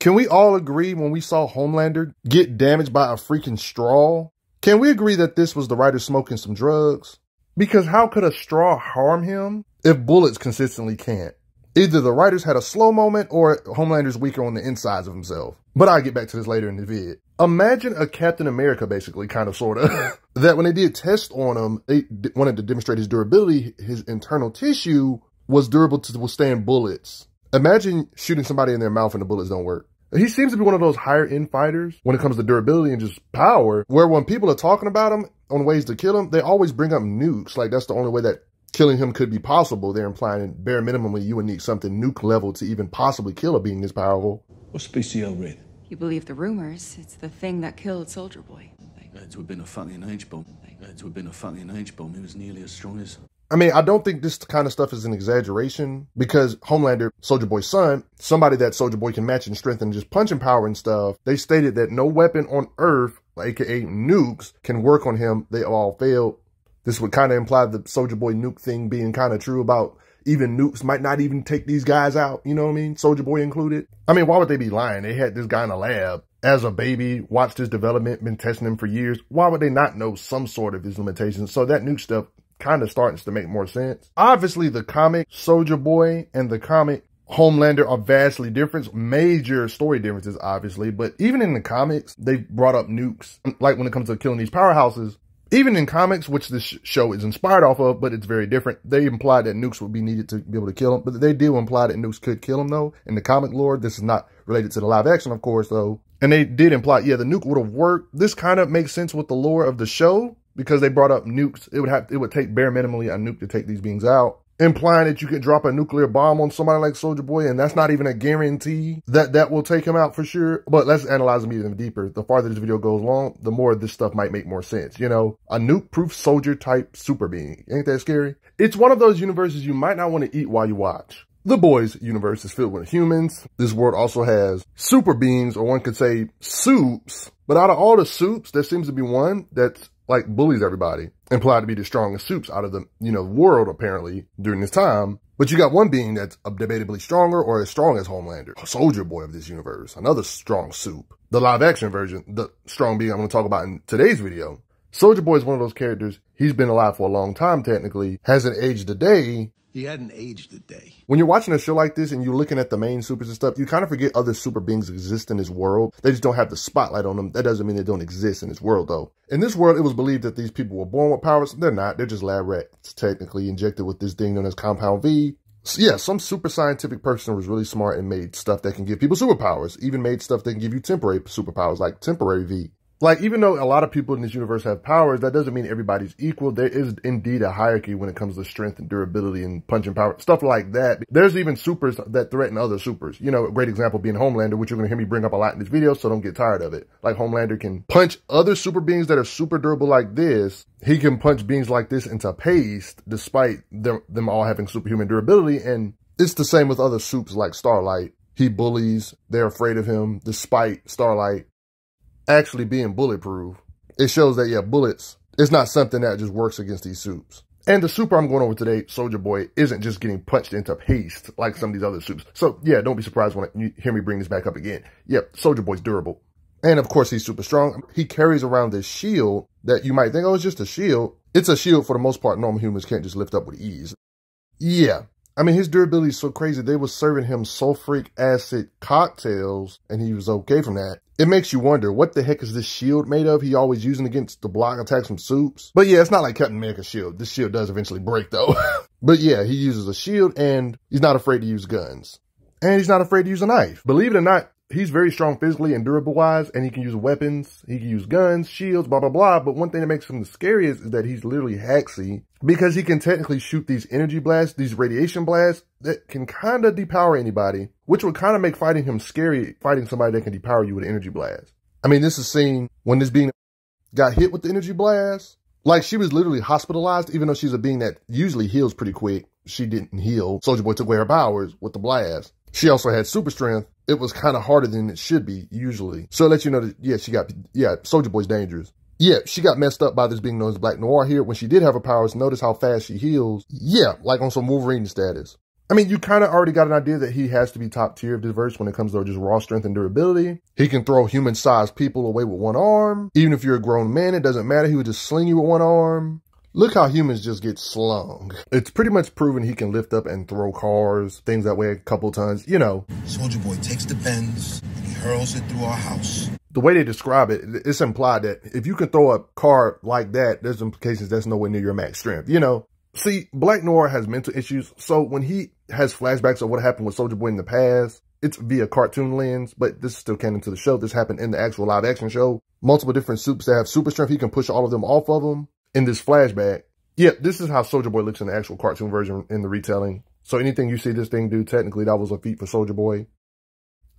Can we all agree when we saw Homelander get damaged by a freaking straw? Can we agree that this was the writer smoking some drugs? Because how could a straw harm him if bullets consistently can't? Either the writers had a slow moment or Homelander's weaker on the insides of himself. But I'll get back to this later in the vid. Imagine a Captain America, basically, kind of, sort of, that when they did tests on him, they wanted to demonstrate his durability. His internal tissue was durable to withstand bullets. Imagine shooting somebody in their mouth and the bullets don't work. He seems to be one of those higher end fighters when it comes to durability and just power, where when people are talking about him on ways to kill him, they always bring up nukes. Like that's the only way that killing him could be possible. They're implying bare minimally you would need something nuke level to even possibly kill a being this powerful. What's BCL read? You believe the rumors. It's the thing that killed Soldier Boy. Had to have been a fucking H-bomb. Had to have been a fucking H-bomb. He was nearly as strong as... I mean, I don't think this kind of stuff is an exaggeration because Homelander, Soldier Boy's son, somebody that Soldier Boy can match in strength and just punching power and stuff, they stated that no weapon on Earth, aka nukes, can work on him. They all failed. This would kind of imply the Soldier Boy nuke thing being kind of true about even nukes might not even take these guys out. You know what I mean? Soldier Boy included. I mean, why would they be lying? They had this guy in a lab as a baby, watched his development, been testing him for years. Why would they not know some sort of his limitations? So that nuke stuff kind of starts to make more sense. Obviously, the comic Soldier Boy and the comic Homelander are vastly different. Major story differences, obviously. But even in the comics, they brought up nukes. Like when it comes to killing these powerhouses, even in comics, which this show is inspired off of, but it's very different. They implied that nukes would be needed to be able to kill him. But they do imply that nukes could kill him, though. In the comic lore, this is not related to the live action, of course, though. And they did imply, yeah, the nuke would have worked. This kind of makes sense with the lore of the show, because they brought up nukes. It would take bare minimally a nuke to take these beings out, implying that you could drop a nuclear bomb on somebody like Soldier Boy, and that's not even a guarantee that that will take him out for sure. But let's analyze them even deeper. The farther this video goes along, the more this stuff might make more sense. You know, a nuke-proof soldier type super being. Ain't that scary? It's one of those universes you might not want to eat while you watch. The Boys universe is filled with humans. This world also has super beings, or one could say soups. But out of all the soups, there seems to be one that's like bullies everybody, implied to be the strongest soups out of the, world apparently during this time. But you got one being that's debatably stronger or as strong as Homelander, Soldier Boy of this universe, another strong soup. The live action version, the strong being I'm going to talk about in today's video. Soldier Boy is one of those characters. He's been alive for a long time, technically, hasn't aged a day. He hadn't aged a day. When you're watching a show like this and you're looking at the main supers and stuff, you kind of forget other super beings exist in this world. They just don't have the spotlight on them. That doesn't mean they don't exist in this world, though. In this world, it was believed that these people were born with powers. They're not. They're just lab rats, technically injected with this thing known as Compound V. So yeah, some super scientific person was really smart and made stuff that can give people superpowers. Even made stuff that can give you temporary superpowers, like Temporary V. Like, even though a lot of people in this universe have powers, that doesn't mean everybody's equal. There is indeed a hierarchy when it comes to strength and durability and punching power, stuff like that. There's even supers that threaten other supers. You know, a great example being Homelander, which you're going to hear me bring up a lot in this video, so don't get tired of it. Like, Homelander can punch other super beings that are super durable like this. He can punch beings like this into paste, despite them all having superhuman durability. And it's the same with other supes like Starlight. He bullies, they're afraid of him, despite Starlight actually being bulletproof. It shows that, yeah, bullets, it's not something that just works against these soups. And the super I'm going over today, Soldier Boy, isn't just getting punched into paste like some of these other soups. So, yeah, don't be surprised when you hear me bring this back up again. Yep, Soldier Boy's durable. And, of course, he's super strong. He carries around this shield that you might think, oh, it's just a shield. It's a shield for the most part normal humans can't just lift up with ease. Yeah. I mean, his durability is so crazy. They were serving him sulfuric acid cocktails, and he was okay from that. It makes you wonder, what the heck is this shield made of? He always using against the block attacks from soups. But yeah, it's not like Captain America's shield. This shield does eventually break, though. But yeah, he uses a shield, and he's not afraid to use guns. And he's not afraid to use a knife. Believe it or not, he's very strong physically and durable-wise, and he can use weapons, he can use guns, shields, blah, blah, blah. But one thing that makes him the scariest is that he's literally Haxy, because he can technically shoot these energy blasts, these radiation blasts, that can kind of depower anybody, which would kind of make fighting him scary, fighting somebody that can depower you with an energy blast. I mean, this is seen when this being got hit with the energy blast. Like, she was literally hospitalized, even though she's a being that usually heals pretty quick. She didn't heal. Soldier Boy took away her powers with the blast. She also had super strength. It was kind of harder than it should be, usually. So it lets you know that, yeah, Soldier Boy's dangerous. Yeah, she got messed up by this being known as Black Noir here. When she did have her powers, notice how fast she heals. Yeah, like on some Wolverine status. I mean, you kind of already got an idea that he has to be top tier of this verse when it comes to just raw strength and durability. He can throw human-sized people away with one arm. Even if you're a grown man, it doesn't matter. He would just sling you with one arm. Look how humans just get slung. It's pretty much proven he can lift up and throw cars, things that weigh a couple tons, you know. Soldier Boy takes the Benz and he hurls it through our house. The way they describe it, it's implied that if you can throw a car like that, there's implications that's nowhere near your max strength, you know. See, Black Noir has mental issues, so when he has flashbacks of what happened with Soldier Boy in the past, it's via cartoon lens, but this is still canon to the show. This happened in the actual live action show. Multiple different supes that have super strength, he can push all of them off of them in this flashback. Yeah, this is how Soldier Boy looks in the actual cartoon version in the retelling. So anything you see this thing do, technically that was a feat for Soldier Boy.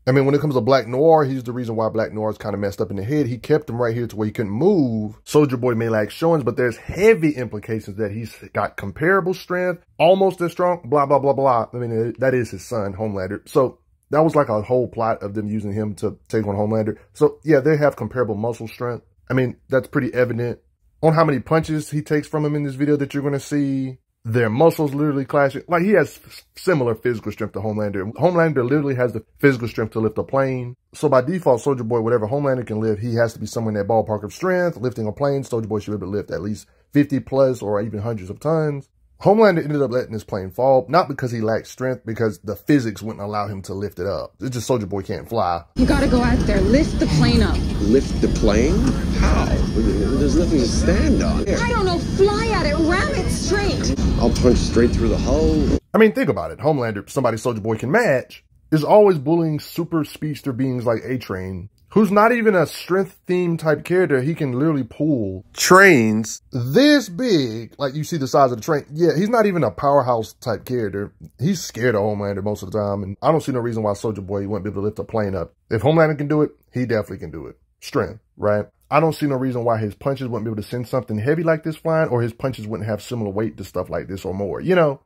I mean, when it comes to Black Noir, he's the reason why Black Noir is kind of messed up in the head. He kept him right here to where he couldn't move. Soldier Boy may lack showings, but there's heavy implications that he's got comparable strength, almost as strong, blah, blah, blah, blah. I mean, that is his son, Homelander. So that was like a whole plot of them using him to take on Homelander. So yeah, they have comparable muscle strength. I mean, that's pretty evident on how many punches he takes from him in this video that you're going to see. Their muscles literally clashing. Like, he has similar physical strength to Homelander. Homelander literally has the physical strength to lift a plane. So by default, Soldier Boy, whatever Homelander can lift, he has to be somewhere in that ballpark of strength. Lifting a plane, Soldier Boy should be able to lift at least 50 plus or even hundreds of tons. Homelander ended up letting his plane fall, not because he lacked strength, because the physics wouldn't allow him to lift it up. It's just Soldier Boy can't fly. You gotta go out there, lift the plane up. Lift the plane? How? There's nothing to stand on. I don't know, fly at it, ram it straight. I'll punch straight through the hull. I mean, think about it. Homelander, somebody Soldier Boy can match, is always bullying super speedster beings like A-Train, who's not even a strength-themed type character. He can literally pull trains this big. Like, you see the size of the train. Yeah, he's not even a powerhouse type character. He's scared of Homelander most of the time. And I don't see no reason why Soldier Boy wouldn't be able to lift a plane up. If Homelander can do it, he definitely can do it. Strength, right? I don't see no reason why his punches wouldn't be able to send something heavy like this flying, or his punches wouldn't have similar weight to stuff like this or more. You know,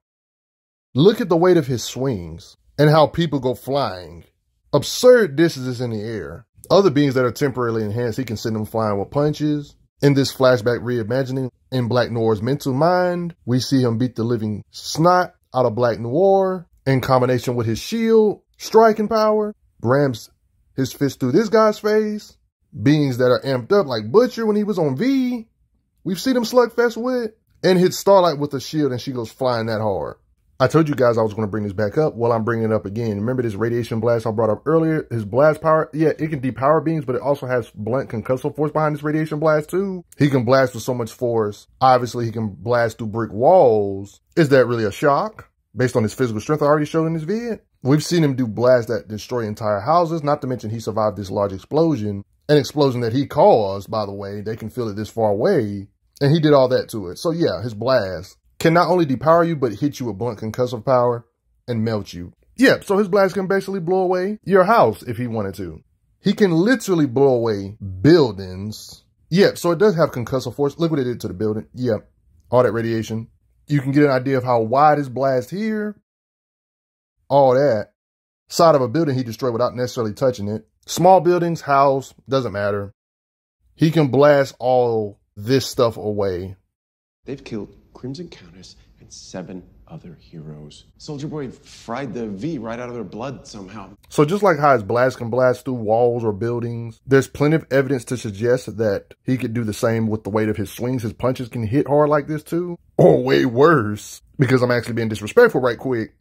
look at the weight of his swings and how people go flying. Absurd distances in the air. Other beings that are temporarily enhanced, he can send them flying with punches. In this flashback reimagining in Black Noir's mental mind, we see him beat the living snot out of Black Noir in combination with his shield, striking power, rams his fist through this guy's face. Beings that are amped up like Butcher when he was on V, we've seen him slugfest with, and hit Starlight with a shield and she goes flying that hard. I told you guys I was going to bring this back up. Well, I'm bringing it up again. Remember this radiation blast I brought up earlier? His blast power, yeah, it can depower beings, but it also has blunt concussive force behind this radiation blast too. He can blast with so much force. Obviously, he can blast through brick walls. Is that really a shock? Based on his physical strength I already showed in this vid? We've seen him do blasts that destroy entire houses, not to mention he survived this large explosion. An explosion that he caused, by the way. They can feel it this far away. And he did all that to it. So yeah, his blast can not only depower you, but hit you with blunt concussive power and melt you. Yeah, so his blast can basically blow away your house if he wanted to. He can literally blow away buildings. Yeah, so it does have concussive force. Look what it did to the building. Yeah, all that radiation. You can get an idea of how wide his blast here. All that. Side of a building he destroyed without necessarily touching it. Small buildings, house, doesn't matter. He can blast all this stuff away. They've killed Crimson Countess and 7 other heroes. Soldier Boy fried the V right out of their blood somehow. So just like how his blast can blast through walls or buildings, there's plenty of evidence to suggest that he could do the same with the weight of his swings. His punches can hit hard like this too. Or way worse. Because I'm actually being disrespectful right quick.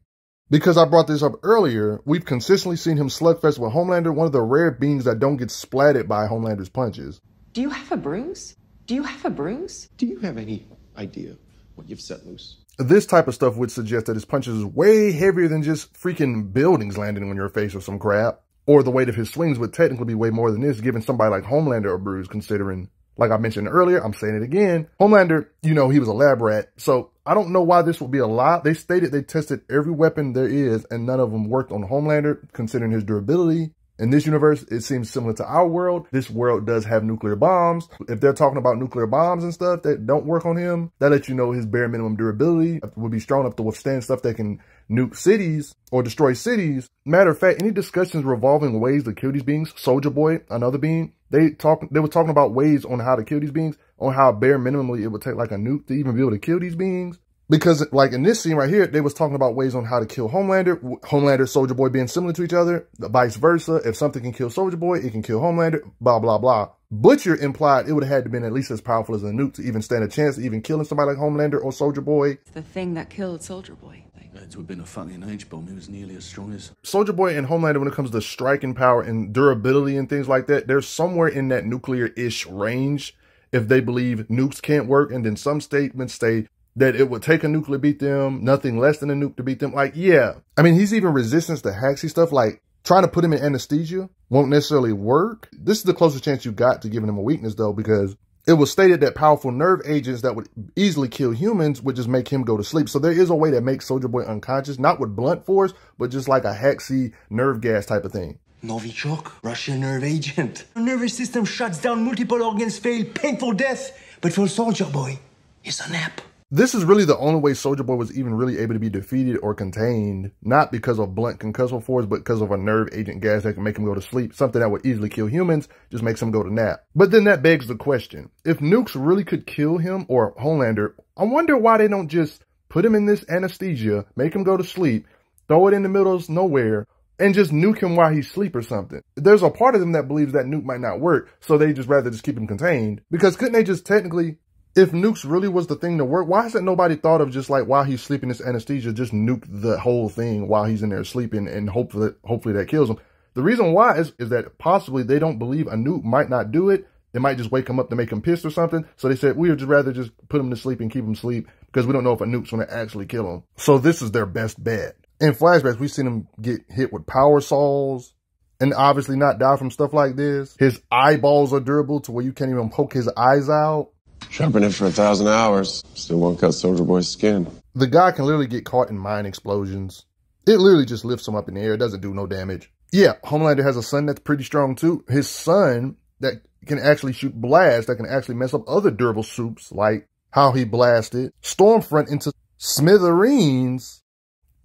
Because I brought this up earlier, we've consistently seen him slugfest with Homelander, one of the rare beings that don't get splatted by Homelander's punches. Do you have a bruise? Do you have a bruise? Do you have any idea what you've set loose? This type of stuff would suggest that his punches is way heavier than just freaking buildings landing on your face or some crap. Or the weight of his swings would technically be way more than this, giving somebody like Homelander a bruise, considering, like I mentioned earlier, I'm saying it again, Homelander, you know, he was a lab rat. So I don't know why this would be a lie. They stated they tested every weapon there is, and none of them worked on Homelander, considering his durability. In this universe, it seems similar to our world. This world does have nuclear bombs. If they're talking about nuclear bombs and stuff that don't work on him, that lets you know his bare minimum durability would be strong enough to withstand stuff that can nuke cities or destroy cities. Matter of fact, any discussions revolving ways to kill these beings, Soldier Boy, another being, they were talking about ways on how to kill these beings, on how bare minimally it would take like a nuke to even be able to kill these beings. Because like in this scene right here, they was talking about ways on how to kill Homelander. Homelander, Soldier Boy being similar to each other, vice versa. If something can kill Soldier Boy, it can kill Homelander, blah, blah, blah. Butcher implied it would have had to been at least as powerful as a nuke to even stand a chance of even killing somebody like Homelander or Soldier Boy. It's the thing that killed Soldier Boy. It had to have been a fucking H-bomb. It was nearly as strong as... Soldier Boy and Homelander, when it comes to striking power and durability and things like that, they're somewhere in that nuclear-ish range if they believe nukes can't work. And then some statements say that it would take a nuke to beat them, nothing less than a nuke to beat them. Like, yeah. I mean, he's even resistant to Haxi stuff. Like, trying to put him in anesthesia won't necessarily work. This is the closest chance you got to giving him a weakness, though, because it was stated that powerful nerve agents that would easily kill humans would just make him go to sleep. So there is a way to make Soldier Boy unconscious, not with blunt force, but just like a Haxi nerve gas type of thing. Novichok, Russian nerve agent. The nervous system shuts down, multiple organs fail, painful death. But for Soldier Boy, it's a nap. This is really the only way Soldier Boy was even really able to be defeated or contained, not because of blunt concussive force, but because of a nerve agent gas that can make him go to sleep. Something that would easily kill humans just makes him go to nap. But then that begs the question, if nukes really could kill him or Homelander, I wonder why they don't just put him in this anesthesia, make him go to sleep, throw it in the middle of nowhere, and just nuke him while he's asleep or something. There's a part of them that believes that nuke might not work, so they just rather just keep him contained. Because couldn't they just technically... If nukes really was the thing to work, why hasn't nobody thought of just like while he's sleeping this anesthesia, just nuke the whole thing while he's in there sleeping and hopefully that kills him? The reason why is that possibly they don't believe a nuke might not do it. It might just wake him up to make him pissed or something. So they said, we would just rather just put him to sleep and keep him asleep because we don't know if a nuke's going to actually kill him. So this is their best bet. In flashbacks, we've seen him get hit with power saws and obviously not die from stuff like this. His eyeballs are durable to where you can't even poke his eyes out. Sharpen it for 1,000 hours. Still won't cut Soldier Boy's skin. The guy can literally get caught in mine explosions. It literally just lifts him up in the air. It doesn't do no damage. Yeah, Homelander has a son that's pretty strong too. His son that can actually shoot blasts that can actually mess up other durable suits, like how he blasted Stormfront into smithereens.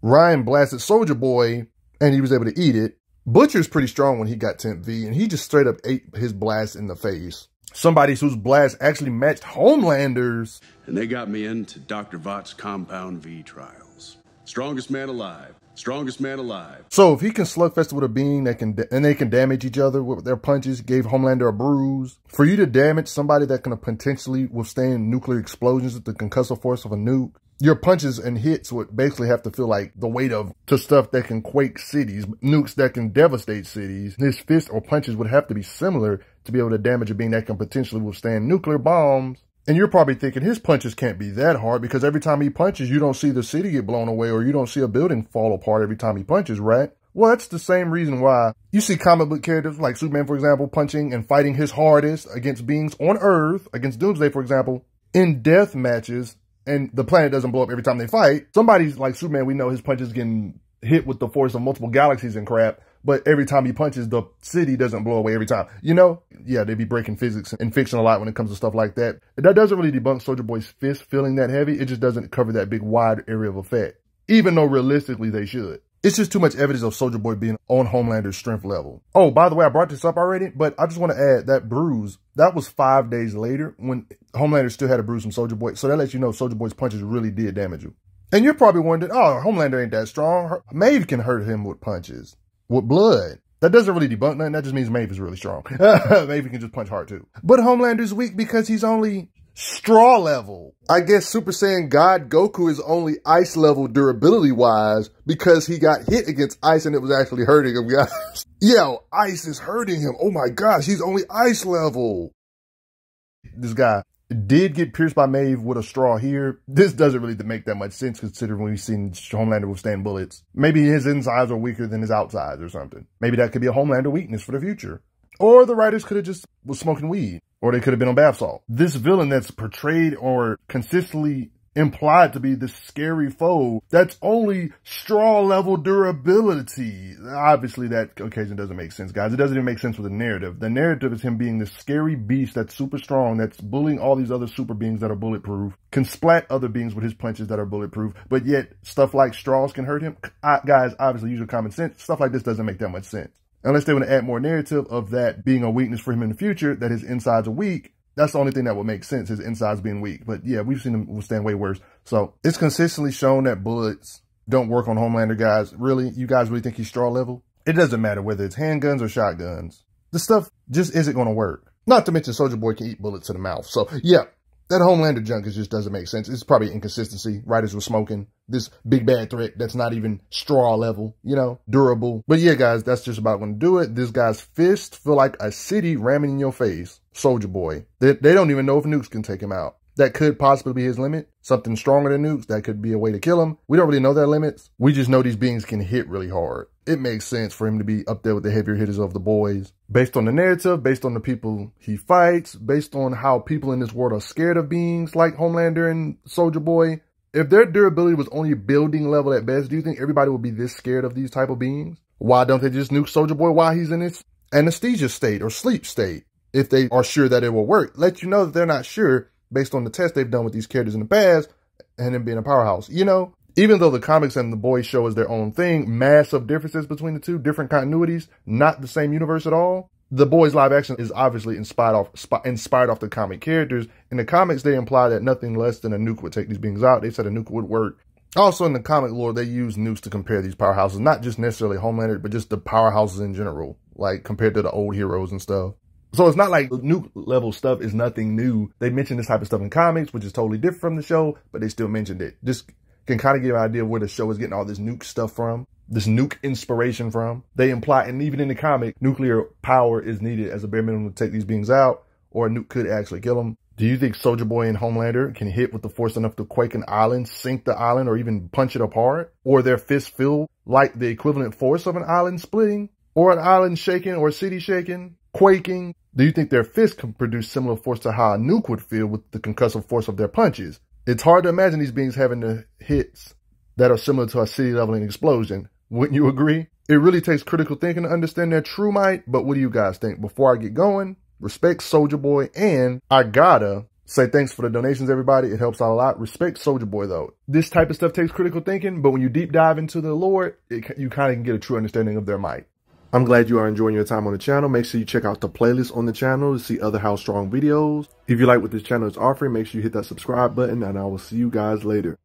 Ryan blasted Soldier Boy and he was able to eat it. Butcher's pretty strong when he got Temp V and he just straight up ate his blast in the face. Somebody whose blast actually matched Homelander's. And they got me into Dr. Vought's Compound V trials. Strongest man alive. Strongest man alive. So if he can slugfest with a being that can, and they can damage each other with their punches, gave Homelander a bruise. For you to damage somebody that can potentially withstand nuclear explosions with the concussive force of a nuke, your punches and hits would basically have to feel like the weight of to stuff that can quake cities, nukes that can devastate cities. His fists or punches would have to be similar to be able to damage a being that can potentially withstand nuclear bombs. And you're probably thinking his punches can't be that hard because every time he punches, you don't see the city get blown away or you don't see a building fall apart every time he punches, right? Well, that's the same reason why you see comic book characters like Superman, for example, punching and fighting his hardest against beings on Earth, against Doomsday, for example, in death matches. And the planet doesn't blow up every time they fight. Somebody's like Superman, we know his punches getting hit with the force of multiple galaxies and crap, but every time he punches, the city doesn't blow away every time. You know? Yeah, they be breaking physics and fiction a lot when it comes to stuff like that. That doesn't really debunk Soldier Boy's fist feeling that heavy. It just doesn't cover that big wide area of effect, even though realistically they should. It's just too much evidence of Soldier Boy being on Homelander's strength level. Oh, by the way, I brought this up already, but I just want to add that bruise, that was 5 days later when Homelander still had a bruise from Soldier Boy. So that lets you know Soldier Boy's punches really did damage you. And you're probably wondering, oh, Homelander ain't that strong. Maeve can hurt him with punches, with blood. That doesn't really debunk nothing. That just means Maeve is really strong. Maeve can just punch hard too. But Homelander's weak because he's only straw level. I guess Super Saiyan God Goku is only ice level durability wise because he got hit against ice and it was actually hurting him, guys. Yo, ice is hurting him. Oh my gosh, he's only ice level. This guy did get pierced by Maeve with a straw here. This doesn't really make that much sense considering we've seen Homelander withstand bullets. Maybe his insides are weaker than his outsides or something. Maybe that could be a Homelander weakness for the future. Or the writers could have just was smoking weed. Or they could have been on bath salt. This villain that's portrayed or consistently implied to be this scary foe, that's only straw level durability. Obviously that occasion doesn't make sense, guys. It doesn't even make sense with the narrative. The narrative is him being this scary beast that's super strong, that's bullying all these other super beings that are bulletproof, can splat other beings with his punches that are bulletproof, but yet stuff like straws can hurt him. Guys, obviously use your common sense. Stuff like this doesn't make that much sense. Unless they want to add more narrative of that being a weakness for him in the future, that his insides are weak, That's the only thing that would make sense, his insides being weak. But yeah, we've seen him withstand way worse. So it's consistently shown that bullets don't work on Homelander, guys. Really? You guys really think he's straw level? It doesn't matter whether it's handguns or shotguns. This stuff just isn't going to work. Not to mention Soulja Boy can eat bullets to the mouth. So yeah, that Homelander junk just doesn't make sense. It's probably inconsistency. Writers were smoking this big bad threat that's not even straw level, you know, durable. But yeah, guys, that's just about going to do it. This guy's fist feel like a city ramming in your face. Soulja Boy. They don't even know if nukes can take him out. That could possibly be his limit. Something stronger than nukes. That could be a way to kill him. We don't really know their limits. We just know these beings can hit really hard. It makes sense for him to be up there with the heavier hitters of the boys. Based on the narrative, based on the people he fights, based on how people in this world are scared of beings like Homelander and Soulja Boy. If their durability was only building level at best, do you think everybody would be this scared of these type of beings? Why don't they just nuke Soulja Boy while he's in his anesthesia state or sleep state? If they are sure that it will work. Let you know that they're not sure based on the tests they've done with these characters in the past and them being a powerhouse. You know, even though the comics and the boys show is their own thing, massive differences between the two, different continuities, not the same universe at all. The boys live action is obviously inspired off the comic characters. In the comics, they imply that nothing less than a nuke would take these beings out. They said a nuke would work. Also in the comic lore, they use nukes to compare these powerhouses, not just necessarily Homelander, but just the powerhouses in general, like compared to the old heroes and stuff. So it's not like nuke level stuff is nothing new. They mentioned this type of stuff in comics, which is totally different from the show, but they still mentioned it. Just can kind of give an idea of where the show is getting all this nuke stuff from, this nuke inspiration from. They imply, and even in the comic, nuclear power is needed as a bare minimum to take these beings out, or a nuke could actually kill them. Do you think Soulja Boy and Homelander can hit with the force enough to quake an island, sink the island, or even punch it apart? Or their fists feel like the equivalent force of an island splitting? Or an island shaking, or a city shaking, quaking? Do you think their fists can produce similar force to how a nuke would feel with the concussive force of their punches? It's hard to imagine these beings having the hits that are similar to a city leveling explosion. Wouldn't you agree? It really takes critical thinking to understand their true might, but what do you guys think? Before I get going, respect Soulja Boy, and I gotta say thanks for the donations, everybody. It helps out a lot. Respect Soulja Boy, though. This type of stuff takes critical thinking, but when you deep dive into the lore, you kind of can get a true understanding of their might. I'm glad you are enjoying your time on the channel. Make sure you check out the playlist on the channel to see other How Strong videos. If you like what this channel is offering, make sure you hit that subscribe button, and I will see you guys later.